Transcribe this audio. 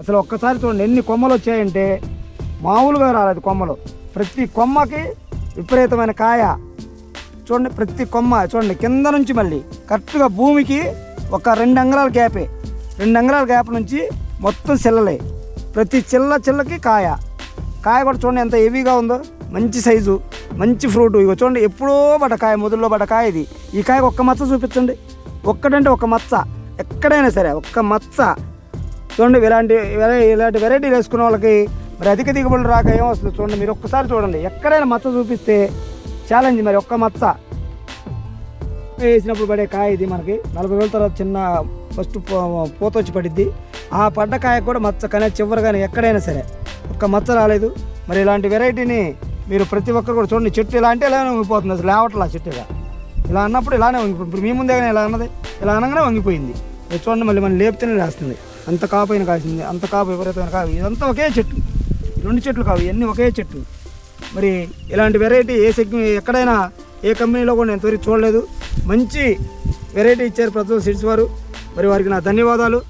అసలు ఒక్కసారి చూడండి ఎన్ని కొమ్మలు వచ్చాయంటే మామూలుగా రాలేదు కొమ్మలు. ప్రతి కొమ్మకి విపరీతమైన కాయ చూడండి. ప్రతి కొమ్మ చూడండి కింద నుంచి మళ్ళీ కరెక్ట్గా భూమికి ఒక 2 అంగుళాల గ్యాపే. 2 అంగుళాల గ్యాప్ నుంచి మొత్తం చిల్లలే. ప్రతి చిల్లకి కాయ కూడా చూడండి ఎంత హెవీగా ఉందో. మంచి సైజు, మంచి ఫ్రూట్. ఇగో చూడండి ఎప్పుడో బట్టకాయ, మొదల్లో బట్టకాయ ఇది. ఈ కాయకు ఒక్క మచ్చ చూపించండి. ఒక్కటంటే ఒక మచ్చ ఎక్కడైనా సరే ఒక్క మచ్చ చూడండి. ఇలాంటి వెరైటీలు వేసుకున్న వాళ్ళకి మరి అధిక దిగుబడులు రాక ఏమొస్తుంది చూడండి. మీరు ఒక్కసారి చూడండి ఎక్కడైనా మచ్చ చూపిస్తే ఛాలెంజ్. మరి ఒక్క మచ్చ వేసినప్పుడు పడే కాయ ఇది. మనకి 40 రోజుల తర్వాత చిన్న ఫస్ట్ పూత వచ్చి పడిద్ది. ఆ పడ్డ కాయ కూడా మచ్చ కానీ చివరి కానీ ఎక్కడైనా సరే ఒక్క మచ్చ రాలేదు. మరి ఇలాంటి వెరైటీని మీరు ప్రతి ఒక్కరు కూడా చూడండి. చెట్టు ఇలా అంటే ఇలానే వంగిపోతుంది. అసలు లేవట్లా చెట్టు ఇలా అన్నప్పుడు ఇలానే వంగిపోయింది. ఇప్పుడు మీ ముందే ఇలా అన్నది ఇలా అనగానే వంగిపోయింది. చూడండి మళ్ళీ మనం లేపితేనే లేస్తుంది. అంత కాపైన కాసింది, అంత కాపు విపరీతమైన కాపు. ఇదంతా ఒకే చెట్టు, 2 చెట్లు కావు, ఇవన్నీ ఒకే చెట్టు. మరి ఇలాంటి వెరైటీ ఎక్కడైనా ఏ కంపెనీలో కూడా నేను చూడలేదు. మంచి వెరైటీ ఇచ్చారు ప్రజ్వల్ సీడ్స్ వారు. మరి వారికి నా ధన్యవాదాలు.